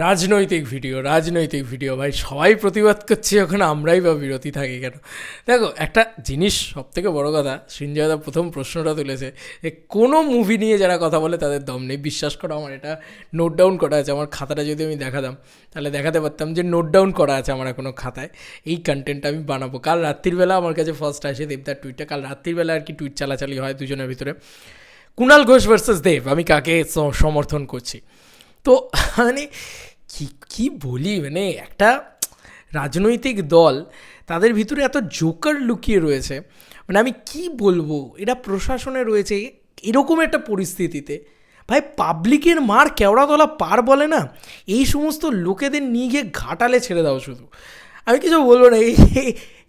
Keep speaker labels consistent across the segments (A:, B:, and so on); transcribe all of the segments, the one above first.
A: রাজনৈতিক ভিডিও ভাই, সবাই প্রতিবাদ করছে যখন আমরাই বা বিরতি থাকি কেন? দেখো, একটা জিনিস সবথেকে বড় কথা, সঞ্জয়দা প্রথম প্রশ্নটা তুলেছে যে কোনো মুভি নিয়ে যারা কথা বলে তাদের দম নেই। বিশ্বাস করো, আমার এটা নোট ডাউন করা আছে। আমার খাতাটা যদি আমি দেখাতাম তাহলে দেখাতে পারতাম যে নোট ডাউন করা আছে আমার এখনও খাতায়। এই কন্টেন্টটা আমি বানাবো। কাল রাত্রিবেলা আমার কাছে ফার্স্ট আসে দেবদার টুইটটা। কাল রাত্রিবেলা আর কি টুইট চালাচালি হয় দুজনের ভিতরে, কুণাল ঘোষ ভার্সেস দেব, আমি কাকে সমর্থন করছি। তো মানে কী কী বলি, মানে একটা রাজনৈতিক দল, তাদের ভিতরে এত জোকার লুকিয়ে রয়েছে, মানে আমি কি বলবো, এরা প্রশাসনে রয়েছে এরকম একটা পরিস্থিতিতে। ভাই, পাবলিকের মার কেওড়াতলা পার বলে না, এই সমস্ত লোকেদের নিয়ে গিয়ে ঘাটালে ছেড়ে দাও শুধু। আমি কিছু বলবো না।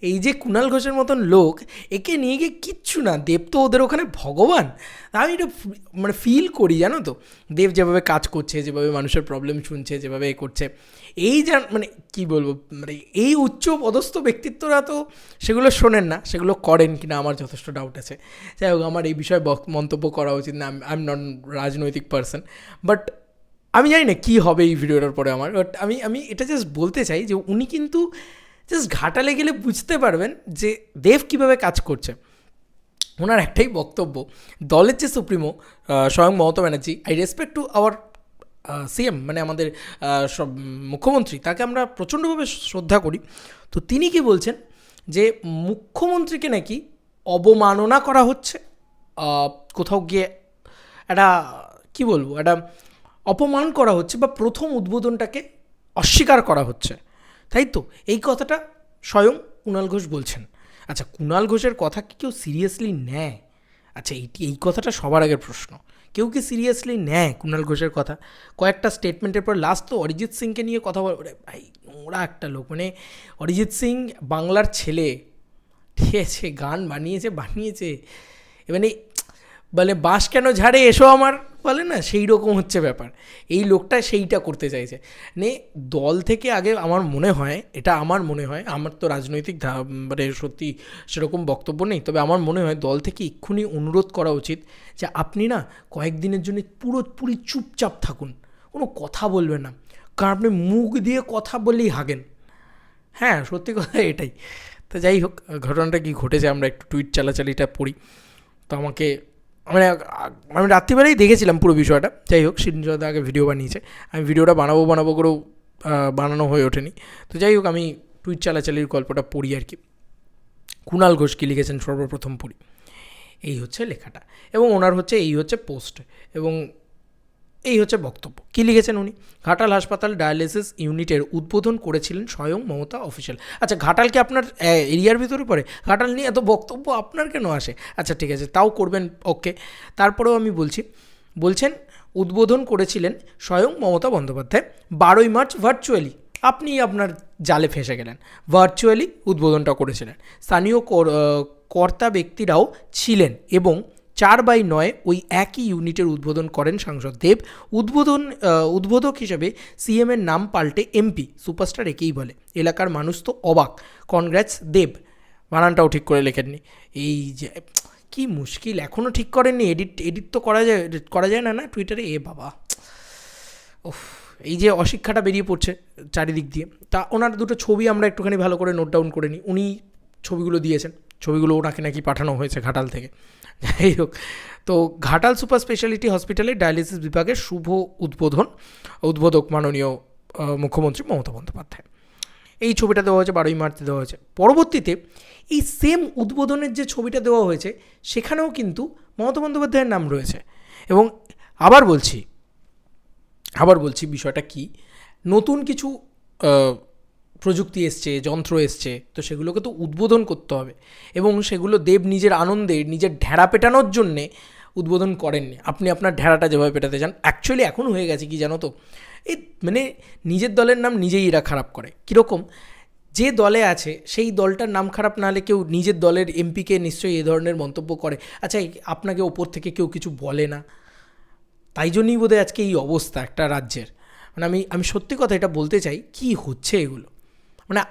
A: এই যে কুণাল ঘোষের মতন লোক, একে নিয়ে গিয়ে কিচ্ছু না। দেব তো ওদের ওখানে ভগবান। আমি এটা মানে ফিল করি, জানো তো, দেব যেভাবে কাজ করছে, যেভাবে মানুষের প্রবলেম শুনছে, যেভাবে এ করছে, এই মানে কি বলবো, মানে এই উচ্চ পদস্থ ব্যক্তিত্বরা তো সেগুলো শোনেন না, সেগুলো করেন কিনা আমার যথেষ্ট ডাউট আছে। যাই হোক, আমার এই বিষয়ে মন্তব্য করা উচিত না, আই এম নট রাজনৈতিক পার্সন। বাট আমি জানি না কী হবে এই ভিডিওটার পরে আমার। বাট আমি এটা জাস্ট বলতে চাই যে উনি কিন্তু জাস্ট ঘাটালে গেলে বুঝতে পারবেন যে দেব কীভাবে কাজ করছে। ওনার একটাই বক্তব্য, দলের যে সুপ্রিমো স্বয়ং Mamata Banerjee, I respect to our CM, মানে আমাদের সব মুখ্যমন্ত্রী, তাকে আমরা প্রচণ্ডভাবে শ্রদ্ধা করি। তো তিনি কি বলছেন যে মুখ্যমন্ত্রীকে নাকি অবমাননা করা হচ্ছে, কোথাও গিয়ে একটা কী বলবো, একটা অপমান করা হচ্ছে, বা প্রথম উদ্বোধনটাকে অস্বীকার করা হচ্ছে, তাই তো? এই কথাটা স্বয়ং কুণাল ঘোষ বলছেন। আচ্ছা, কুণাল ঘোষের কথা কি কেউ সিরিয়াসলি নেয়? আচ্ছা, এই কথাটা সবার আগের প্রশ্ন। কেউ কি সিরিয়াসলি নেয় কুণাল ঘোষের কথা? কয়েকটা স্টেটমেন্টের পর লাস্ট তো অরিজিৎ সিংকে নিয়ে কথা বলে, ভাই ওরা একটা লোক, মানে অরিজিৎ সিং বাংলার ছেলে, ঠিক আছে, গান বানিয়েছে মানে বলে বাঁশ কেন ঝাড়ে এসো আমার, বলে না, সেই রকম হচ্ছে ব্যাপার। এই লোকটা সেইটা করতে চাইছে। মানে দল থেকে আগে আমার মনে হয়, আমার তো রাজনৈতিক মানে সত্যি সেরকম বক্তব্য নেই, তবে আমার মনে হয় দল থেকে এক্ষুনি অনুরোধ করা উচিত যে আপনি না কয়েকদিনের জন্য পুরোপুরি চুপচাপ থাকুন, কোনো কথা বলবেন না, কারণ আপনি মুখ দিয়ে কথা বললেই হাগেন। হ্যাঁ, সত্যি কথা এটাই। তো যাই হোক, ঘটনাটা কি ঘটেছে আমরা একটু টুইট চালাচালিটা পড়ি। তো মানে আমি রাত্রিবেলাই দেখেছিলাম পুরো বিষয়টা। যাই হোক, সিনজয়দা আগে ভিডিও বানিয়েছে, আমি ভিডিওটা বানাবো করেও বানানো হয়ে ওঠেনি। তো যাই হোক, আমি টুইট চালাচালির গল্পটা পড়ি আর কি। কুণাল ঘোষ কী লিখেছেন সর্বপ্রথম পড়ি। এই হচ্ছে লেখাটা, এবং ওনার হচ্ছে এই হচ্ছে পোস্ট, এবং এই হচ্ছে বক্তব্য। কী লিখেছেন উনি? ঘাটাল হাসপাতাল ডায়ালিসিস ইউনিটের উদ্বোধন করেছিলেন স্বয়ং মমতা অফিসিয়াল। আচ্ছা, ঘাটাল কি আপনার এরিয়ার ভিতরে পড়ে? ঘাটাল নিয়ে এত বক্তব্য আপনার কেন আসে? আচ্ছা ঠিক আছে, তাও করবেন, ওকে। তারপরেও আমি বলছেন উদ্বোধন করেছিলেন স্বয়ং মমতা বন্দ্যোপাধ্যায় 12ই মার্চ ভার্চুয়ালি। আপনি আপনার জালে ফেঁসে গেলেন, ভার্চুয়ালি উদ্বোধনটা করেছিলেন। স্থানীয় কর্তা ব্যক্তিরাও ছিলেন, এবং 4/9 ওই একই ইউনিটের উদ্বোধন করেন সাংসদ দেব। উদ্বোধক হিসেবে সিএমের নাম পাল্টে এমপি, সুপারস্টার একেই বলে। এলাকার মানুষ তো অবাক। কনগ্রাটস দেব। বানানটাও ঠিক করে লেখেননি। এই যে কি মুশকিল, এখনও ঠিক করেননি। এডিট তো করা যায় না টুইটারে? এ বাবা, ওফ, এই যে অশিক্ষাটা বেরিয়ে পড়ছে চারিদিক দিয়ে। তা ওনার দুটো ছবি আমরা একটুখানি ভালো করে নোট ডাউন করে নিই। উনি ছবিগুলো দিয়েছেন, ছবিগুলো ওনাকে নাকি পাঠানো হয়েছে ঘাটাল থেকে। যাই হোক, তো ঘাটাল সুপার স্পেশালিটি হসপিটালে ডায়ালিসিস বিভাগের শুভ উদ্বোধক মাননীয় মুখ্যমন্ত্রী মমতা বন্দ্যোপাধ্যায়। এই ছবিটা দেওয়া হয়েছে 12ই মার্চ দেওয়া হয়েছে। পরবর্তীতে এই সেম উদ্বোধনের যে ছবিটা দেওয়া হয়েছে সেখানেও কিন্তু মমতা বন্দ্যোপাধ্যায়ের নাম রয়েছে। এবং আবার বলছি বিষয়টা কি, নতুন কিছু প্রযুক্তি এসছে, যন্ত্র এসছে, তো সেগুলোকে তো উদ্বোধন করতে হবে, এবং সেগুলো দেব নিজের আনন্দে, নিজের ঢেড়া পেটানোর জন্যে উদ্বোধন করেননি। আপনি আপনার ঢেড়াটা যেভাবে পেটাতে চান, অ্যাকচুয়ালি এখন হয়ে গেছে কি জানো তো, এই মানে নিজের দলের নাম নিজেই এরা খারাপ করে। কীরকম, যে দলে আছে সেই দলটার নাম খারাপ না হলে কেউ নিজের দলের এমপিকে নিশ্চয়ই এ ধরনের মন্তব্য করে। আচ্ছা, আপনাকে ওপর থেকে কেউ কিছু বলে না, তাই জন্যই বোধহয় আজকে এই অবস্থা একটা রাজ্যের। মানে আমি সত্যি কথা এটা বলতে চাই, কি হচ্ছে এগুলো, মানে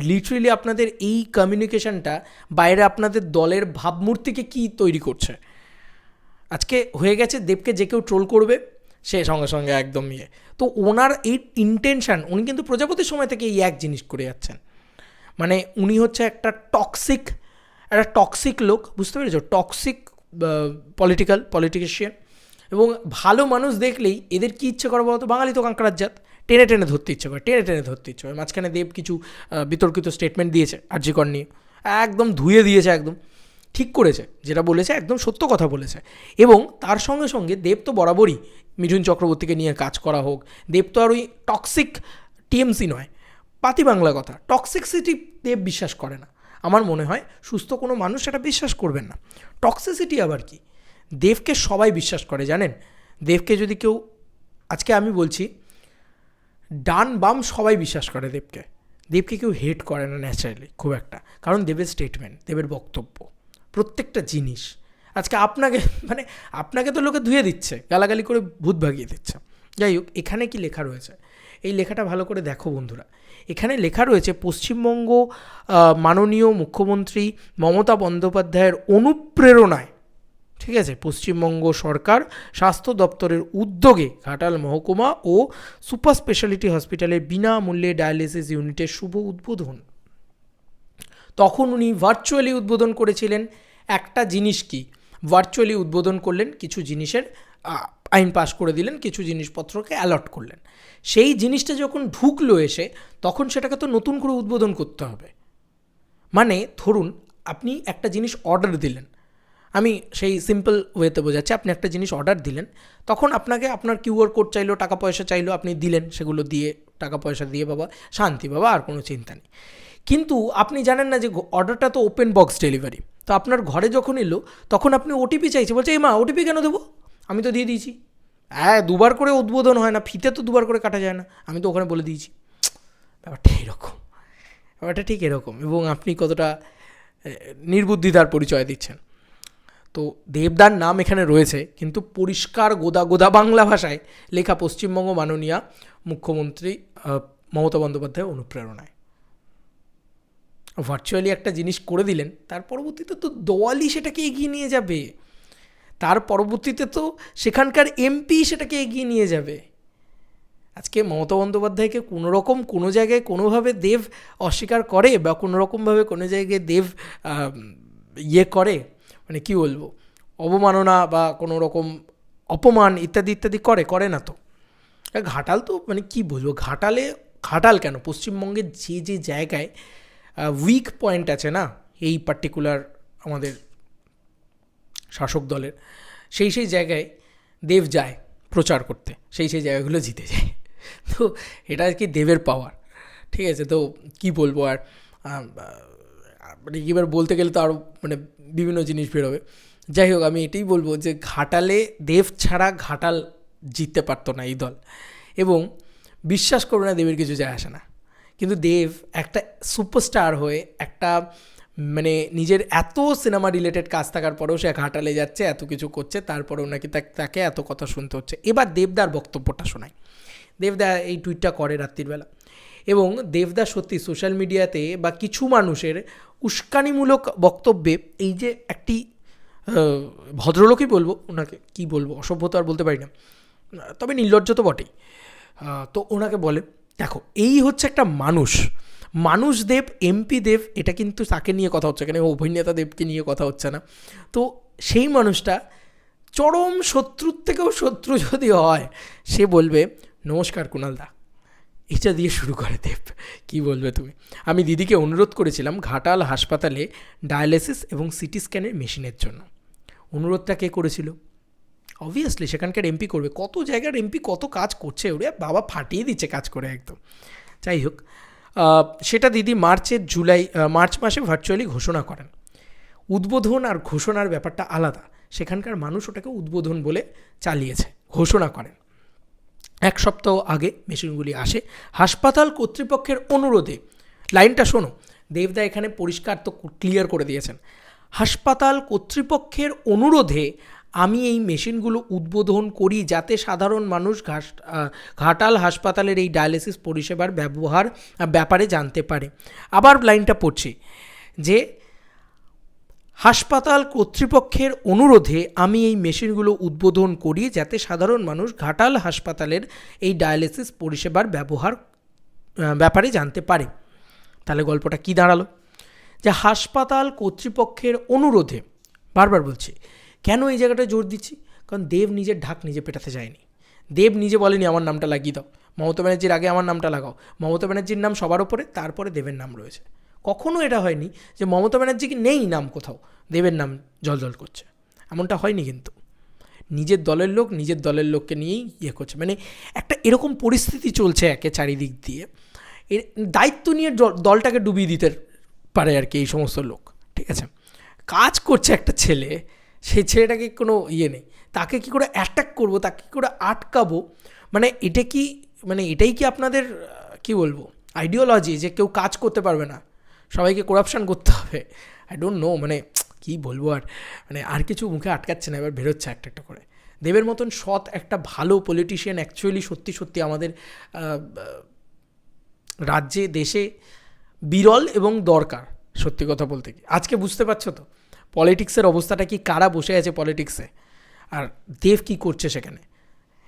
A: লিটারেলি আপনাদের এই কমিউনিকেশনটা বাইরে আপনাদের দলের ভাবমূর্তিকে কি তৈরি করছে। আজকে হয়ে গেছে, দেবকে যে কেউ ট্রোল করবে, সে সঙ্গে সঙ্গে একদম তো ওনার এই ইন্টেনশান, উনি কিন্তু প্রজাপতির সময় থেকে এই এক জিনিস করে যাচ্ছেন, মানে উনি হচ্ছে একটা টক্সিক লোক, বুঝতে পেরেছো, টক্সিক পলিটিশিয়ান। এবং ভালো মানুষ দেখলেই এদের কী ইচ্ছে করে বলতো, বাঙালি তো কাঁকড়ার জাত, টেনে টেনে ধরতে ইচ্ছে করে। মাঝখানে দেব কিছু বিতর্কিত স্টেটমেন্ট দিয়েছে আরজি কর নিয়ে, একদম ধুয়ে দিয়েছে, একদম ঠিক করেছে, যেটা বলেছে একদম সত্য কথা বলেছে। এবং তার সঙ্গে সঙ্গে দেব তো বরাবরই মিঠুন চক্রবর্তীকে নিয়ে কাজ করা হোক, দেব তো আর ওই টক্সিক টিএমসি নয়, পাতি বাংলা কথা, টক্সিসিটি দেব বিশ্বাস করে না। আমার মনে হয় সুস্থ কোনো মানুষ সেটা বিশ্বাস করবেন না। টক্সিসিটি আবার কি, দেবকে সবাই বিশ্বাস করে জানেন। দেবকে যদি কেউ, আজকে আমি বলছি, ডান বাম সবাই বিশ্বাস করে দেবকে কেউ হেট করে না ন্যাচারালি খুব একটা, কারণ দেবের স্টেটমেন্ট, দেবের বক্তব্য, প্রত্যেকটা জিনিস। আজকে আপনাকে তো লোকে ধুয়ে দিচ্ছে, গালাগালি করে ভূত ভাগিয়ে দিচ্ছে। যাই হোক, এখানে কি লেখা রয়েছে, এই লেখাটা ভালো করে দেখো বন্ধুরা। এখানে লেখা রয়েছে, পশ্চিমবঙ্গ মাননীয় মুখ্যমন্ত্রী মমতা বন্দ্যোপাধ্যায়ের অনুপ্রেরণায়, ঠিক আছে, পশ্চিমবঙ্গ সরকার স্বাস্থ্য দপ্তরের উদ্যোগে ঘাটাল মহকুমা ও সুপার স্পেশালিটি হসপিটালের বিনামূল্যে ডায়ালিসিস ইউনিটের শুভ উদ্বোধন। তখন উনি ভার্চুয়ালি উদ্বোধন করেছিলেন। একটা জিনিস কি, ভার্চুয়ালি উদ্বোধন করলেন, কিছু জিনিসের আইন পাশ করে দিলেন, কিছু জিনিসপত্রকে অ্যালট করলেন। সেই জিনিসটা যখন ঢুকলো এসে, তখন সেটাকে তো নতুন করে উদ্বোধন করতে হবে। মানে ধরুন আপনি একটা জিনিস অর্ডার দিলেন, আমি সেই সিম্পল ওয়েতে বোঝাচ্ছি, আপনি একটা জিনিস অর্ডার দিলেন, তখন আপনাকে আপনার কিউআর কোড চাইলো, টাকা পয়সা চাইলো, আপনি দিলেন, সেগুলো দিয়ে টাকা পয়সা দিয়ে বাবা শান্তি, বাবা আর কোনো চিন্তা নেই। কিন্তু আপনি জানেন না যে অর্ডারটা তো ওপেন বক্স ডেলিভারি, তো আপনার ঘরে যখন এলো তখন আপনি ওটিপি চাইছে, বলছে এই মা ওটিপি কেন দেবো, আমি তো দিয়ে দিয়েছি। হ্যাঁ, দুবার করে উদ্বোধন হয় না, ফিতে তো দুবার করে কাটা যায় না, আমি তো ওখানে বলে দিয়েছি। ব্যাপারটা ঠিক এরকম। এবং আপনি কতটা নির্বুদ্ধিতার পরিচয় দিচ্ছেন। তো দেবদার নাম এখানে রয়েছে, কিন্তু পরিষ্কার গোদা বাংলা ভাষায় লেখা পশ্চিমবঙ্গ মাননীয় মুখ্যমন্ত্রী মমতা বন্দ্যোপাধ্যায় অনুপ্রেরণায়। ভার্চুয়ালি একটা জিনিস করে দিলেন, তার পরবর্তীতে তো দলই সেটাকে এগিয়ে নিয়ে যাবে, তার পরবর্তীতে তো সেখানকার এমপি সেটাকে এগিয়ে নিয়ে যাবে। আজকে মমতা বন্দ্যোপাধ্যায়কে কোনোরকম কোনো জায়গায় কোনোভাবে দেব অস্বীকার করে, বা কোনোরকমভাবে কোনো জায়গায় দেব করে, মানে কী বলবো, অবমাননা বা কোনো রকম অপমান ইত্যাদি ইত্যাদি করে না তো। ঘাটাল তো মানে কী বলবো, ঘাটাল কেন, পশ্চিমবঙ্গের যে জায়গায় উইক পয়েন্ট আছে না এই পার্টিকুলার আমাদের শাসক দলের, সেই জায়গায় দেব যায় প্রচার করতে, সেই জায়গাগুলো জিতে যায়। তো এটা আর কি দেবের পাওয়ার, ঠিক আছে। তো কি বলবো আর, মানে এবার বলতে গেলে তো আরও মানে বিভিন্ন জিনিস বেরোবে। যাই হোক, আমি এটাই বলবো যে ঘাটালে দেব ছাড়া ঘাটাল জিততে পারতো না এই দল। এবং বিশ্বাস করবে না, দেবের কিছু যায় আসে না, কিন্তু দেব একটা সুপারস্টার হয়ে, একটা মানে নিজের এত সিনেমা রিলেটেড কাজ থাকার পরেও সে ঘাটালে যাচ্ছে, এত কিছু করছে, তারপরেও নাকি তাকে এত কথা শুনতে হচ্ছে। এবার দেবদার বক্তব্যটা শোনায়। দেবদা এই টুইটটা করে রাত্রিবেলা, এবং দেবদা সত্যি সোশ্যাল মিডিয়াতে বা কিছু মানুষের উস্কানিমূলক বক্তব্যে, এই যে একটি ভদ্রলোকই বলবো ওনাকে, কি বলবো, অসভ্যতা আর বলতে পারি না, তবে নির্লজ্জ তো বটেই। তো ওনাকে বলে, দেখো এই হচ্ছে একটা মানুষ দেব, এমপি দেব, এটা কিন্তু তাকে নিয়ে কথা হচ্ছে, এখানে অভিনেতা দেবকে নিয়ে কথা হচ্ছে না। তো সেই মানুষটা চরম শত্রুর থেকেও শত্রু যদি হয়, সে বলবে নমস্কার কুণালদা, এটা দিয়ে শুরু করে দেব। কি বলবে তুমি, আমি দিদিকে অনুরোধ করেছিলাম ঘাটাল হাসপাতালে ডায়ালিসিস এবং সিটি স্ক্যানের মেশিনের জন্য। অনুরোধটা কে করেছিল? অবভিয়াসলি সেখানকার এমপি করবে। কত জায়গার এমপি কত কাজ করছে, ওরে বাবা ফাটিয়ে দিচ্ছে কাজ করে একদম। যাই হোক, সেটা দিদি মার্চ মাসে ভার্চুয়ালি ঘোষণা করেন। উদ্বোধন আর ঘোষণার ব্যাপারটা আলাদা, সেখানকার মানুষ ওটাকে উদ্বোধন বলে চালিয়েছে, ঘোষণা করেন। 1 সপ্তাহ আগে মেশিনগুলি আসে হাসপাতাল কর্তৃপক্ষের অনুরোধে। লাইনটা শোনো, দেবদা এখানে পরিষ্কার তো ক্লিয়ার করে দিয়েছেন, হাসপাতাল কর্তৃপক্ষের অনুরোধে আমি এই মেশিনগুলো উদ্বোধন করি, যাতে সাধারণ মানুষ ঘাটাল হাসপাতালের এই ডায়ালিসিস পরিষেবার ব্যাপারে জানতে পারে। আবার লাইনটা পড়ছি, যে হাসপাতাল কর্তৃপক্ষের অনুরোধে আমি এই মেশিনগুলো উদ্বোধন করি যাতে সাধারণ মানুষ ঘাটাল হাসপাতালের এই ডায়ালিসিস পরিষেবার ব্যাপারে জানতে পারে। তাহলে গল্পটা কি দাঁড়ালো? যে হাসপাতাল কর্তৃপক্ষের অনুরোধে, বারবার বলছি, কেন এই জায়গাটা জোর দিচ্ছি? কারণ দেব নিজের ঢাক নিজে পেটাতে যায়নি। দেব নিজে বলেনি আমার নামটা লাগিয়ে দাও, মমতা ব্যানার্জির আগে আমার নামটা লাগাও। মমতা ব্যানার্জির নাম সবার ওপরে, তারপরে দেবের নাম রয়েছে। কখনও এটা হয়নি যে মমতা ব্যানার্জি কি নেই নাম কোথাও, দেবের নাম জলজল করছে, এমনটা হয়নি। কিন্তু নিজের দলের লোককে নিয়েই ইয়ে করছে। মানে একটা এরকম পরিস্থিতি চলছে একে চারিদিক দিয়ে, এর দায়িত্ব নিয়ে দলটাকে ডুবিয়ে দিতে পারে আর কি এই সমস্ত লোক। ঠিক আছে, কাজ করছে একটা ছেলে, সেই ছেলেটাকে কোনো ইয়ে নেই, তাকে কী করে অ্যাটাক করবো, তাকে কী করে আটকাবো? মানে এটাই কি আপনাদের কি বলবো আইডিওলজি, যে কেউ কাজ করতে পারবে না, সবাইকে করাপশান করতে হবে? আই ডোন্ট নো, মানে কী বলবো আর কিছু মুখে আটকাচ্ছে না, এবার বেরোচ্ছে একটা একটা করে। দেবের মতন সৎ একটা ভালো পলিটিশিয়ান অ্যাকচুয়ালি সত্যি আমাদের রাজ্যে দেশে বিরল এবং দরকার। সত্যি কথা বলতে কি, আজকে বুঝতে পারছো তো পলিটিক্সের অবস্থাটা কি, কারা বসে আছে পলিটিক্সে, আর দেব কি করছে সেখানে।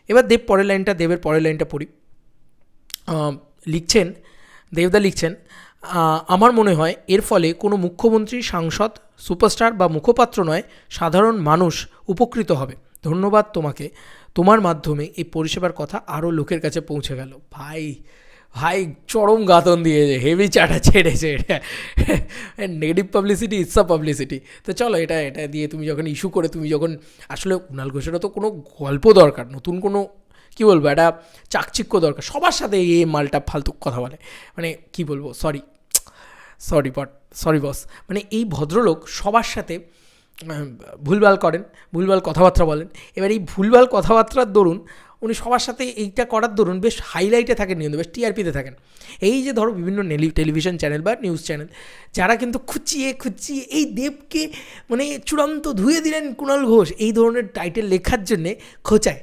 A: এবার দেবের পরের লাইনটা পড়ি। দেবদা লিখছেন, আমার মনে হয় এর ফলে কোনো মুখ্যমন্ত্রী, সাংসদ, সুপারস্টার বা মুখপাত্র নয়, সাধারণ মানুষ উপকৃত হবে। ধন্যবাদ তোমাকে, তোমার মাধ্যমে এই পরিষেবার কথা আরও লোকের কাছে পৌঁছে গেল। ভাই চরম গাতন দিয়েছে, হেভি চাটা ছেড়েছে এটা। Negative publicity it's a publicity. তো চলো এটা দিয়ে তুমি যখন ইস্যু করে, তুমি যখন আসলে কুণাল ঘোষেরও তো কোনো গল্প দরকার, নতুন কোনো কী বলবো, একটা চাকচিক্য দরকার। সবার সাথে এই মালটা ফালতু কথা বলে, মানে কি বলবো, সরি বস, মানে এই ভদ্রলোক সবার সাথে ভুলভাল কথাবার্তা বলেন। এবার এই ভুলভাল কথাবার্তার দরুন উনি সবার সাথে এইটা করার দরুন বেশ হাইলাইটে থাকেন, নিয়মিত বেশ টিআরপিতে থাকেন। এই যে ধরো বিভিন্ন টেলিভিশন চ্যানেল বা নিউজ চ্যানেল, যারা কিন্তু খুঁচিয়ে এই দেবকে মানে চূড়ান্ত ধুয়ে দিলেন কুণাল ঘোষ, এই ধরনের টাইটেল লেখার জন্যে খোঁচায়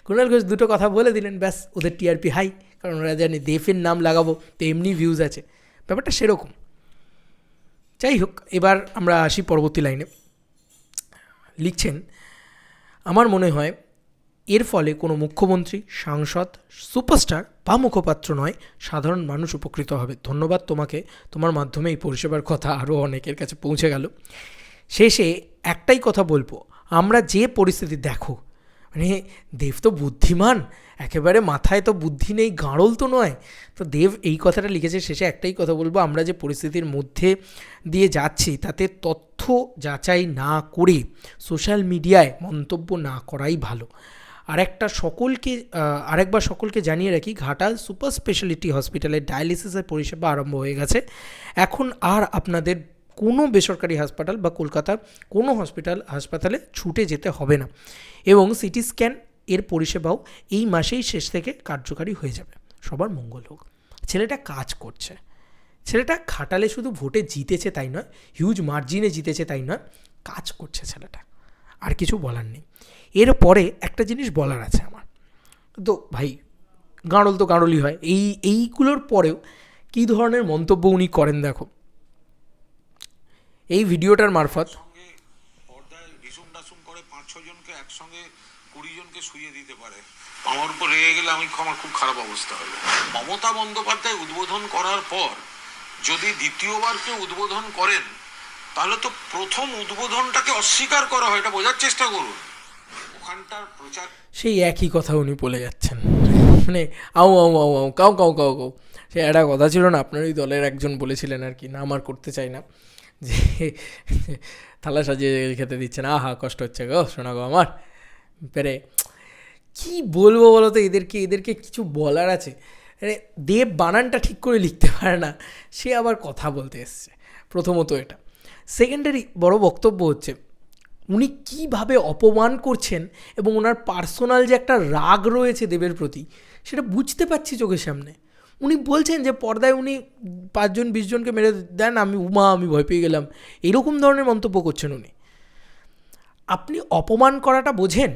A: কুণাল ঘোষ দুটো কথা বলে দিলেন, ব্যাস ওদের টিআরপি হাই, কারণ ওরা জানে দেবের নাম লাগাবো তো এমনি ভিউজ আছে, ব্যাপারটা সেরকম। যাই হোক, এবার আমরা আসি পরবর্তী লাইনে। লিখছেন, আমার মনে হয় এর ফলে কোনো মুখ্যমন্ত্রী, সাংসদ, সুপারস্টার বা মুখপাত্র নয়, সাধারণ মানুষ উপকৃত হবে। ধন্যবাদ তোমাকে, তোমার মাধ্যমে এই পরিষেবার কথা আরও অনেকের কাছে পৌঁছে গেল। শেষে একটাই কথা বলবো, আমরা যে পরিস্থিতি দেখো, মানে দেব তো বুদ্ধিমান, একেবারে মাথায় তো বুদ্ধি নেই, গাঁড়ল তো নয়। তো দেব এই কথাটা লিখেছে। শেষে একটাই কথা বলবো, আমরা যে পরিস্থিতির মধ্যে দিয়ে যাচ্ছি তাতে তথ্য যাচাই না করে সোশ্যাল মিডিয়ায় মন্তব্য না করাই ভালো। আরেকবার সকলকে জানিয়ে রাখি, ঘাটাল সুপার স্পেশালিটি হসপিটালের ডায়ালিসিসের পরিষেবা আরম্ভ হয়ে গেছে। এখন আর আপনাদের কোনো বেসরকারি হাসপাতাল বা কলকাতার কোনো হাসপাতালে ছুটে যেতে হবে না, এবং সিটি স্ক্যান এর পরিষেবাও এই মাসেই শেষ থেকে কার্যকারী হয়ে যাবে। সবার মঙ্গল হোক। ছেলেটা কাজ করছে, ছেলেটা ঘাটালে শুধু ভোটে জিতেছে তাই নয়, হিউজ মার্জিনে জিতেছে তাই নয়, কাজ করছে ছেলেটা, আর কিছু বলার নেই। এরপরে একটা জিনিস বলার আছে আমার, তো ভাই গাঁড়ল তো গাঁড়লই হয়, এইগুলোর পরেও কী ধরনের মন্তব্য উনি করেন দেখো এই ভিডিওটার মারফত।
B: পর্দায় রিসুম করে 5-6 জনকে একসঙ্গে 20 জনকে শুইয়ে দিতে পারে, আমার উপর রেগে গেলে আমার খুব খারাপ অবস্থা হবে। মমতা বন্দ্যোপাধ্যায় উদ্বোধন করার পর যদি দ্বিতীয়বার কেউ উদ্বোধন করেন, তাহলে তো প্রথম উদ্বোধনটাকে অস্বীকার করা হয়, এটা বোঝার চেষ্টা করুন। ওখানটার প্রচার
A: সেই একই কথা উনি বলে যাচ্ছেন, মানে আউ কাউ সে একটা কথা ছিল না, আপনার ওই দলের একজন বলেছিলেন আর কি, নাম আর করতে চাই না, যে থালা সাজিয়ে খেতে দিচ্ছে না, আহা কষ্ট হচ্ছে গো শোনা গো আমার পেরে। কী বলবো বলো তো, এদেরকে কিছু বলার আছে? আরে দেব বানানটা ঠিক করে লিখতে পারে না, সে আবার কথা বলতে এসছে। প্রথমত এটা, সেকেন্ডারি বড় বক্তব্য হচ্ছে উনি কিভাবে অপমান করছেন, এবং ওনার পার্সোনাল যে একটা রাগ রয়েছে দেবের প্রতি, সেটা বুঝতে পারছি চোখের সামনে। উনি বলছেন যে পর্দায় উনি 5-20 জনকে মেরে দেন, আমি ভয় পেয়ে গেলাম, এরকম ধরনের মন্তব্য করছেন উনি। আপনি অপমান করাটা বোঝেন?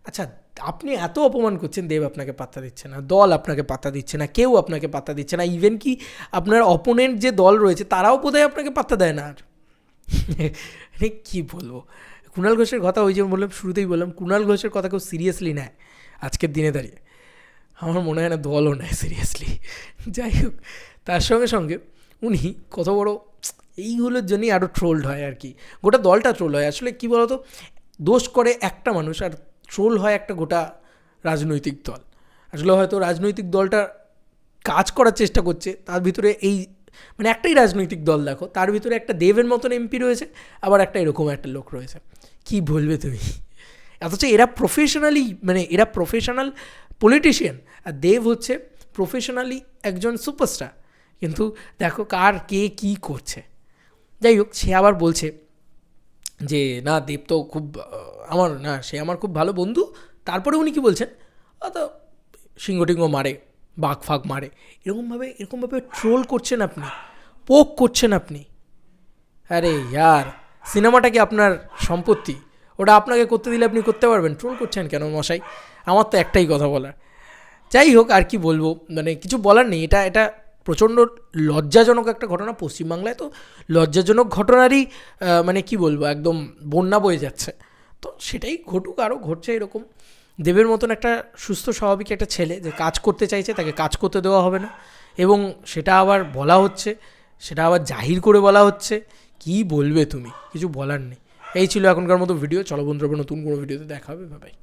A: আচ্ছা, আপনি এত অপমান করছেন, দেব আপনাকে পাত্তা দিচ্ছে না, দল আপনাকে পাত্তা দিচ্ছে না, কেউ আপনাকে পাত্তা দিচ্ছে না, ইভেন কি আপনার অপোনেন্ট যে দল রয়েছে তারাও বোধহয় আপনাকে পাত্তা দেয় না। আর মানে কী বলবো, কুণাল ঘোষের কথা ওই যে বললাম, শুরুতেই বললাম, কুণাল ঘোষের কথা কেউ সিরিয়াসলি নেয় আজকের দিনে দাঁড়িয়ে, আমার মনে হয় না দলও নেয় সিরিয়াসলি। যাই হোক, তার সঙ্গে সঙ্গে উনি কত বড়, এইগুলোর জন্যই আরও ট্রোলড হয় আর কি, গোটা দলটা ট্রোল হয়। আসলে কী বলতো, দোষ করে একটা মানুষ আর ট্রোল হয় একটা গোটা রাজনৈতিক দল। আসলে হয়তো রাজনৈতিক দলটা কাজ করার চেষ্টা করছে, তার ভিতরে এই মানে একটাই রাজনৈতিক দল দেখো, তার ভিতরে একটা দেবের মতন এমপি রয়েছে, আবার একটা এরকম একটা লোক রয়েছে, কি বলবে তুমি। অথচ এরা প্রফেশনালি, মানে এরা প্রফেশনাল পলিটিশিয়ান, আর দেব হচ্ছে প্রফেশনালি একজন সুপারস্টার। কিন্তু দেখো কার কে কী করছে। যাই হোক, সে আবার বলছে যে না, দেব তো খুব আমার না, সে আমার খুব ভালো বন্ধু। তারপরে উনি কি বলছেন, তো সিংহ টিঙ্গ মারে, বাঘ ফাঘ মারে, এরকমভাবে ট্রোল করছেন আপনি, পোক করছেন আপনি। আরে ইয়ার, সিনেমাটা কি আপনার সম্পত্তি? ওটা আপনাকে করতে দিলে আপনি করতে পারবেন, ট্রোল করছেন কেন মশাই? আমার তো একটাই কথা বলার। যাই হোক, আর কি বলবো, মানে কিছু বলার নেই। এটা প্রচণ্ড লজ্জাজনক একটা ঘটনা। পশ্চিমবাংলায় তো লজ্জাজনক ঘটনারই মানে কি বলবো, একদম বন্যা বয়ে যাচ্ছে। তো সেটাই ঘটুক, আরও ঘটছে এরকম। দেবের মতন একটা সুস্থ স্বাভাবিক একটা ছেলে যে কাজ করতে চাইছে, তাকে কাজ করতে দেওয়া হবে না, এবং সেটা আবার বলা হচ্ছে, সেটা আবার জাহির করে বলা হচ্ছে। কি বলবে তুমি, কিছু বলার নেই। এই ছিল এখনকার মতো ভিডিও। চলো বন্ধুরা, নতুন কোনো ভিডিওতে দেখা হবে, বাই।